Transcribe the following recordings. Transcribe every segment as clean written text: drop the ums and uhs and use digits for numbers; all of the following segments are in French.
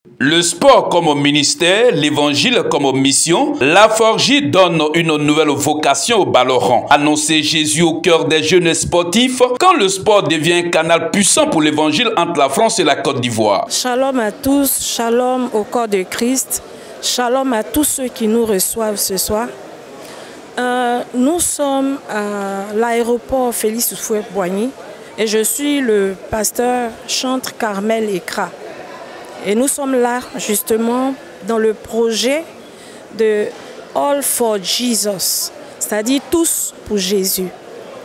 Le sport comme ministère, l'évangile comme mission, la Forgy donne une nouvelle vocation au Baloran. Annoncer Jésus au cœur des jeunes sportifs quand le sport devient un canal puissant pour l'évangile entre la France et la Côte d'Ivoire. Shalom à tous, shalom au corps de Christ, shalom à tous ceux qui nous reçoivent ce soir. Nous sommes à l'aéroport Félix Houphouët-Boigny et je suis le pasteur Chantre Carmel Ekra. Et nous sommes là justement dans le projet de All for Jesus, c'est-à-dire tous pour Jésus.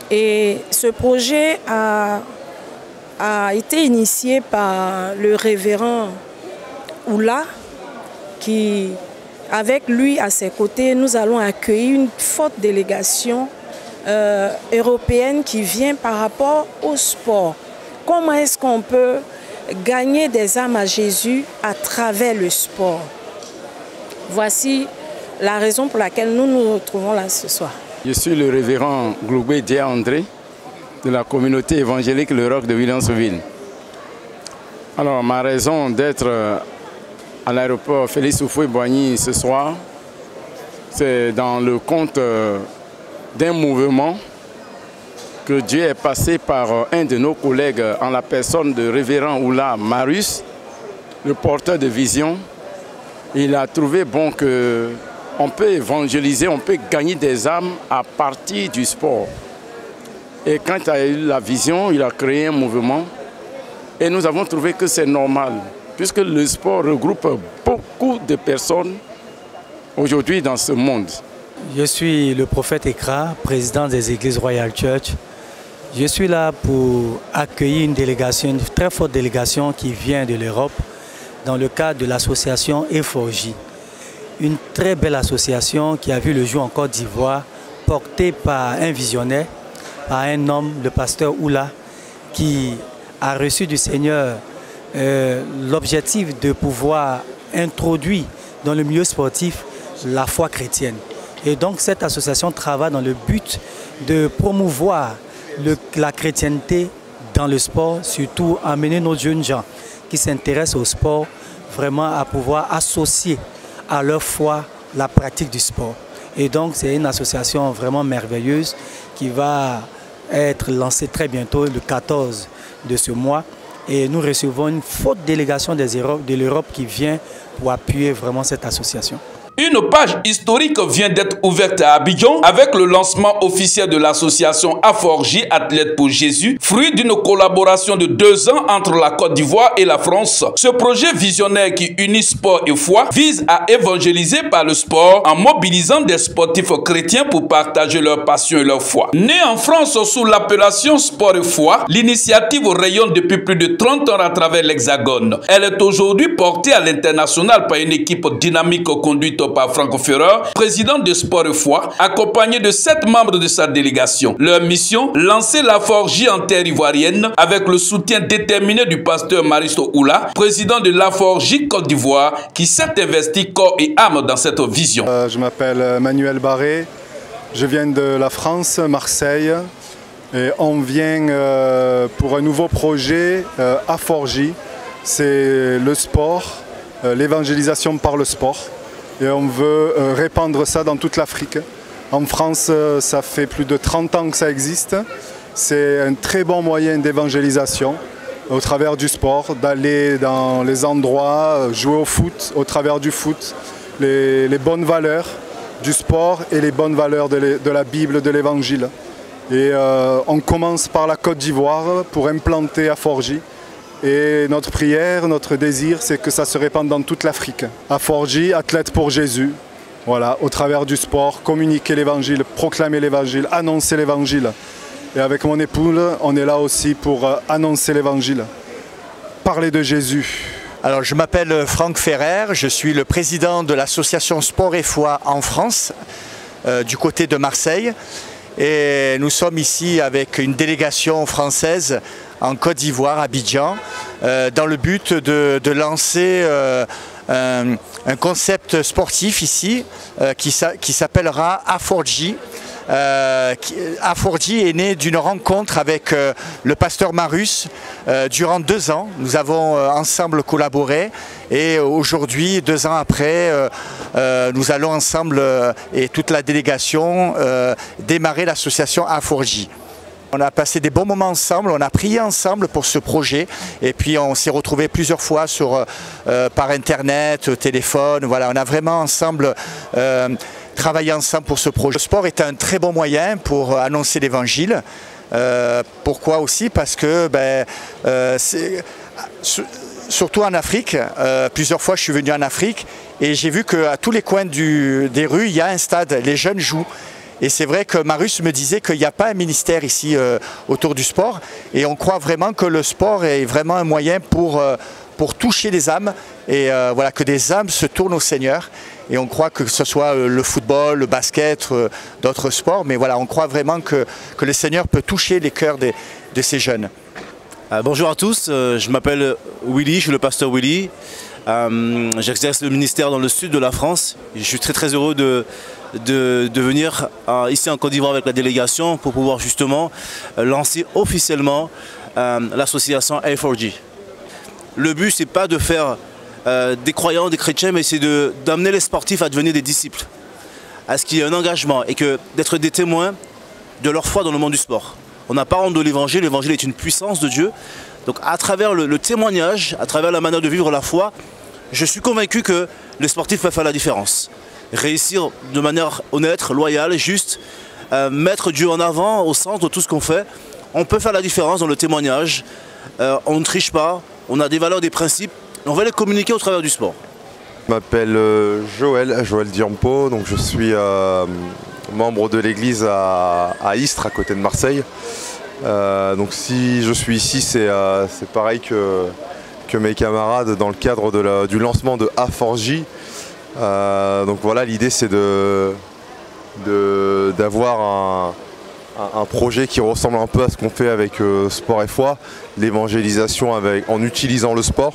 Et ce projet a été initié par le révérend Oula, qui, avec lui à ses côtés, nous allons accueillir une forte délégation européenne qui vient par rapport au sport. Comment est-ce qu'on peut gagner des âmes à Jésus à travers le sport? Voici la raison pour laquelle nous nous retrouvons là ce soir. Je suis le révérend Gloubé Dia André de la communauté évangélique Le Roc de Williamsville. Alors, ma raison d'être à l'aéroport Félix Houphouët-Boigny ce soir, c'est dans le compte d'un mouvement que Dieu est passé par un de nos collègues en la personne de révérend Oula Marius, le porteur de vision. Il a trouvé bon qu'on peut évangéliser, on peut gagner des âmes à partir du sport. Et quand il a eu la vision, il a créé un mouvement et nous avons trouvé que c'est normal, puisque le sport regroupe beaucoup de personnes aujourd'hui dans ce monde. Je suis le prophète Ekra, président des Églises Royal Church. Je suis là pour accueillir une délégation, une très forte délégation qui vient de l'Europe dans le cadre de l'association E4J. Une très belle association qui a vu le jour en Côte d'Ivoire, portée par un visionnaire, par un homme, le pasteur Oula, qui a reçu du Seigneur l'objectif de pouvoir introduire dans le milieu sportif la foi chrétienne. Et donc cette association travaille dans le but de promouvoir la chrétienté dans le sport, surtout amener nos jeunes gens qui s'intéressent au sport vraiment à pouvoir associer à leur foi la pratique du sport. Et donc c'est une association vraiment merveilleuse qui va être lancée très bientôt, le 14 de ce mois. Et nous recevons une forte délégation de l'Europe qui vient pour appuyer vraiment cette association. Une page historique vient d'être ouverte à Abidjan avec le lancement officiel de l'association A4J Athlètes pour Jésus, fruit d'une collaboration de 2 ans entre la Côte d'Ivoire et la France. Ce projet visionnaire qui unit sport et foi vise à évangéliser par le sport en mobilisant des sportifs chrétiens pour partager leur passion et leur foi. Née en France sous l'appellation Sport et foi, l'initiative rayonne depuis plus de 30 ans à travers l'Hexagone. Elle est aujourd'hui portée à l'international par une équipe dynamique conduite par Franck Ferreur, président de Sport et Foi, accompagné de 7 membres de sa délégation. Leur mission, lancer la Forgy en terre ivoirienne avec le soutien déterminé du pasteur Maristo Oula, président de la Forgy Côte d'Ivoire, qui s'est investi corps et âme dans cette vision. Je m'appelle Manuel Barré, je viens de la France, Marseille, et on vient pour un nouveau projet à Forgy. C'est le sport, l'évangélisation par le sport. Et on veut répandre ça dans toute l'Afrique. En France, ça fait plus de 30 ans que ça existe. C'est un très bon moyen d'évangélisation au travers du sport, d'aller dans les endroits, jouer au foot, au travers du foot, les bonnes valeurs du sport et les bonnes valeurs de la Bible, de l'Évangile. Et on commence par la Côte d'Ivoire pour implanter à Forgy. Et notre prière, notre désir, c'est que ça se répande dans toute l'Afrique. À Forgy, Athlètes pour Jésus, voilà, au travers du sport, communiquer l'évangile, proclamer l'évangile, annoncer l'évangile. Et avec mon épouse, on est là aussi pour annoncer l'évangile, parler de Jésus. Alors, je m'appelle Franck Ferrer, je suis le président de l'association Sport et Foi en France, du côté de Marseille. Et nous sommes ici avec une délégation française en Côte d'Ivoire, Abidjan, dans le but de lancer un concept sportif ici qui s'appellera A4J, A4J est né d'une rencontre avec le pasteur Marus durant 2 ans. Nous avons ensemble collaboré et aujourd'hui, 2 ans après, nous allons ensemble et toute la délégation démarrer l'association A4J. On a passé des bons moments ensemble, on a prié ensemble pour ce projet et puis on s'est retrouvés plusieurs fois par internet, au téléphone. Voilà, on a vraiment ensemble travaillé ensemble pour ce projet. Le sport est un très bon moyen pour annoncer l'évangile. Pourquoi aussi? Parce que surtout en Afrique, plusieurs fois je suis venu en Afrique et j'ai vu qu'à tous les coins des rues, il y a un stade, les jeunes jouent. Et c'est vrai que Marus me disait qu'il n'y a pas un ministère ici autour du sport et on croit vraiment que le sport est vraiment un moyen pour toucher les âmes et voilà, que des âmes se tournent au Seigneur. Et on croit que ce soit le football, le basket, d'autres sports, mais voilà, on croit vraiment que le Seigneur peut toucher les cœurs de ces jeunes. Bonjour à tous, je m'appelle Willy, je suis le pasteur Willy. J'exerce le ministère dans le sud de la France. Je suis très heureux de venir ici en Côte d'Ivoire avec la délégation pour pouvoir justement lancer officiellement l'association A4J. Le but, c'est pas de faire des croyants, des chrétiens, mais c'est d'amener les sportifs à devenir des disciples, à ce qu'il y ait un engagement et d'être des témoins de leur foi dans le monde du sport. On n'a pas honte de l'évangile, l'évangile est une puissance de Dieu. Donc à travers le témoignage, à travers la manière de vivre la foi, je suis convaincu que les sportifs peuvent faire la différence. Réussir de manière honnête, loyale, juste, mettre Dieu en avant, au centre de tout ce qu'on fait. On peut faire la différence dans le témoignage. On ne triche pas, on a des valeurs, des principes. On va les communiquer au travers du sport. Je m'appelle Joël Diampo, donc je suis membre de l'église à Istres, à côté de Marseille. Donc si je suis ici, c'est pareil que mes camarades dans le cadre du lancement de A4J. Donc voilà, l'idée c'est d'avoir un projet qui ressemble un peu à ce qu'on fait avec Sport et Foi, l'évangélisation en utilisant le sport.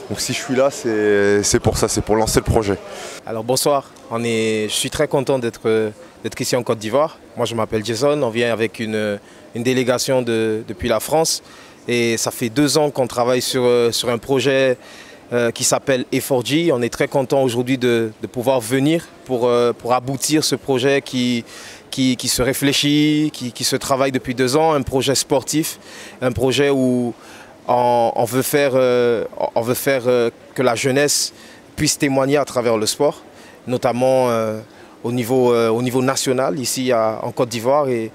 Donc si je suis là, c'est pour ça, c'est pour lancer le projet. Alors bonsoir, je suis très content d'être ici en Côte d'Ivoire. Moi je m'appelle Jason, on vient avec une délégation depuis la France et ça fait 2 ans qu'on travaille sur un projet qui s'appelle A4J. On est très content aujourd'hui de pouvoir venir pour aboutir ce projet qui se réfléchit, qui se travaille depuis 2 ans, un projet sportif, un projet où on veut faire que la jeunesse puisse témoigner à travers le sport, notamment au niveau national ici en Côte d'Ivoire. Et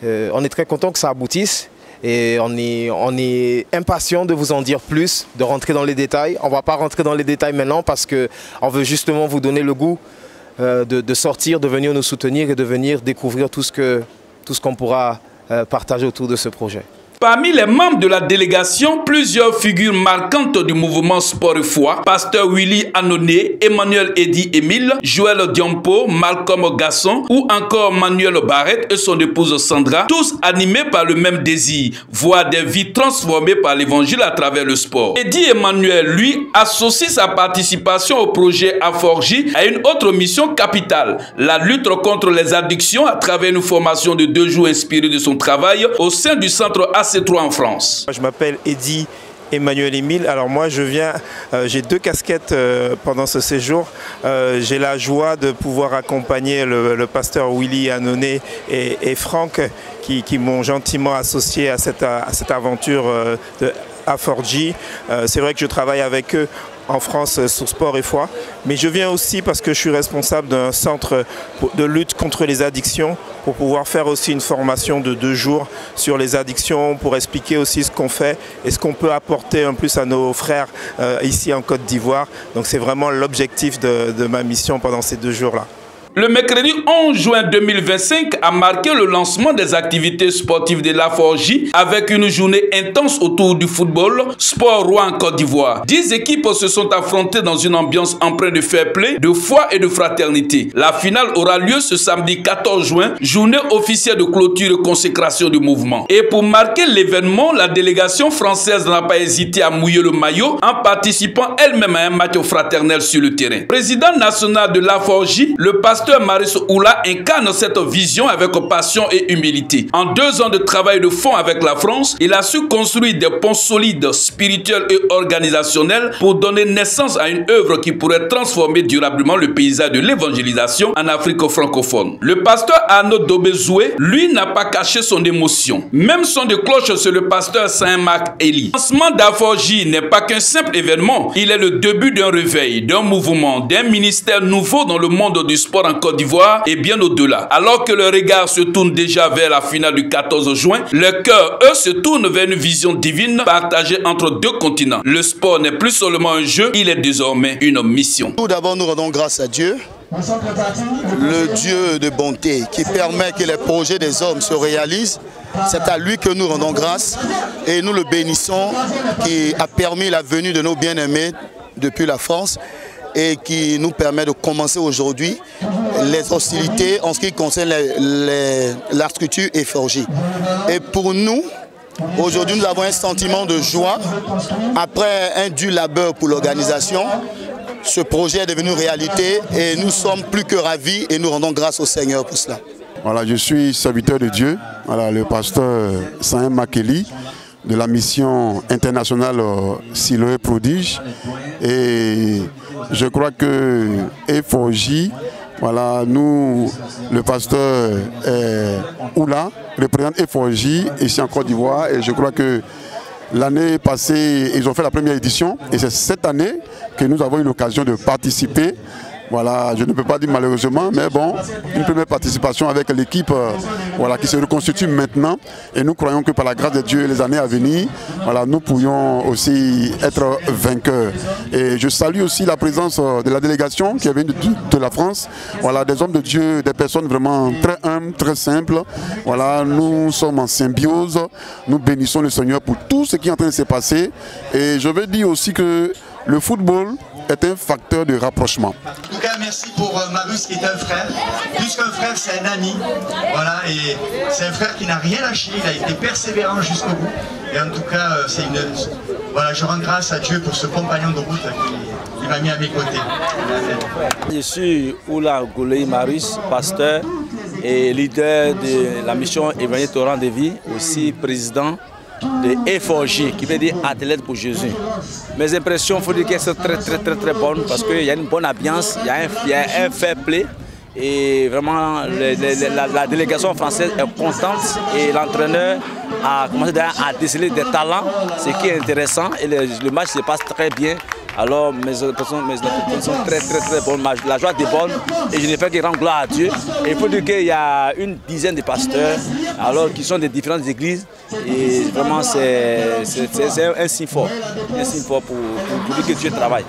on est très content que ça aboutisse. Et on est impatient de vous en dire plus, de rentrer dans les détails. On ne va pas rentrer dans les détails maintenant parce qu'on veut justement vous donner le goût de sortir, de venir nous soutenir et de venir découvrir tout ce qu'on pourra partager autour de ce projet. Parmi les membres de la délégation, plusieurs figures marquantes du mouvement Sport et Foi, Pasteur Willy Anoné, Emmanuel Eddy Emile, Joël Diampo, Malcolm Gasson ou encore Manuel Barrette et son épouse Sandra, tous animés par le même désir, voir des vies transformées par l'évangile à travers le sport. Eddy Emmanuel, lui, associe sa participation au projet A4J à une autre mission capitale, la lutte contre les addictions à travers une formation de 2 jours inspirée de son travail au sein du centre AC3 en France. Je m'appelle Eddy Emmanuel Emile. Alors moi j'ai 2 casquettes pendant ce séjour. J'ai la joie de pouvoir accompagner le pasteur Willy Anoné et Franck qui m'ont gentiment associé à cette aventure de A4J. C'est vrai que je travaille avec eux en France sur Sport et Foi, mais je viens aussi parce que je suis responsable d'un centre de lutte contre les addictions pour pouvoir faire aussi une formation de 2 jours sur les addictions, pour expliquer aussi ce qu'on fait et ce qu'on peut apporter en plus à nos frères ici en Côte d'Ivoire. Donc c'est vraiment l'objectif de ma mission pendant ces 2 jours-là. Le mercredi 11 juin 2025 a marqué le lancement des activités sportives de l'A4J avec une journée intense autour du football, sport roi en Côte d'Ivoire. 10 équipes se sont affrontées dans une ambiance empreinte de fair play, de foi et de fraternité. La finale aura lieu ce samedi 14 juin, journée officielle de clôture et consécration du mouvement. Et pour marquer l'événement, la délégation française n'a pas hésité à mouiller le maillot en participant elle-même à un match fraternel sur le terrain. Président national de l'A4J, le pasteur pasteur Maurice Oula incarne cette vision avec passion et humilité. En 2 ans de travail de fond avec la France, il a su construire des ponts solides, spirituels et organisationnels pour donner naissance à une œuvre qui pourrait transformer durablement le paysage de l'évangélisation en Afrique francophone. Le pasteur Arnaud Dobezoué, lui, n'a pas caché son émotion. Même son de cloche sur le pasteur Saint-Marc Élie. Le lancement d'Aforji n'est pas qu'un simple événement, il est le début d'un réveil, d'un mouvement, d'un ministère nouveau dans le monde du sport en Côte d'Ivoire et bien au-delà. Alors que le regard se tourne déjà vers la finale du 14 juin, le cœur, eux, se tourne vers une vision divine partagée entre 2 continents. Le sport n'est plus seulement un jeu, il est désormais une mission. Tout d'abord, nous rendons grâce à Dieu, le Dieu de bonté qui permet que les projets des hommes se réalisent. C'est à lui que nous rendons grâce et nous le bénissons qui a permis la venue de nos bien-aimés depuis la France et qui nous permet de commencer aujourd'hui les hostilités en ce qui concerne la structure Eforji. Et pour nous, aujourd'hui, nous avons un sentiment de joie. Après un dur labeur pour l'organisation, ce projet est devenu réalité et nous sommes plus que ravis et nous rendons grâce au Seigneur pour cela. Voilà, je suis serviteur de Dieu, voilà, le pasteur Saint-Marc Élie de la mission internationale Siloé Prodige. Et je crois que Eforji, voilà, nous, le pasteur Oula, représente Eforji ici en Côte d'Ivoire. Et je crois que l'année passée, ils ont fait la première édition. Et c'est cette année que nous avons eu l'occasion de participer. Voilà, je ne peux pas dire malheureusement, mais bon, une première participation avec l'équipe voilà, qui se reconstitue maintenant. Et nous croyons que par la grâce de Dieu, les années à venir, voilà, nous pourrions aussi être vainqueurs. Et je salue aussi la présence de la délégation qui est venue de la France. Voilà, des hommes de Dieu, des personnes vraiment très humbles, très simples. Voilà, nous sommes en symbiose. Nous bénissons le Seigneur pour tout ce qui est en train de se passer. Et je veux dire aussi que le football est un facteur de rapprochement. En tout cas, merci pour Marius qui est un frère. Plus qu'un frère, c'est un ami. Voilà, et c'est un frère qui n'a rien lâché, il a été persévérant jusqu'au bout. Et en tout cas, voilà, je rends grâce à Dieu pour ce compagnon de route qui m'a mis à mes côtés. Je suis Oula Goulei Marius, pasteur et leader de la mission Évangile Torrent de Vie, aussi président de Eforji, qui veut dire athlète pour Jésus. Mes impressions, il faut dire qu'elles sont très bonnes parce qu'il y a une bonne ambiance, il y a un fair play et vraiment la délégation française est contente et l'entraîneur a commencé à déceler des talents, ce qui est intéressant et le match se passe très bien. Alors mes impressions sont très bonnes, la joie est bonne et je ne fais que rendre gloire à Dieu. Et il faut dire qu'il y a une dizaine de pasteurs alors, qui sont des différentes églises et vraiment c'est un signe fort pour dire que Dieu travaille.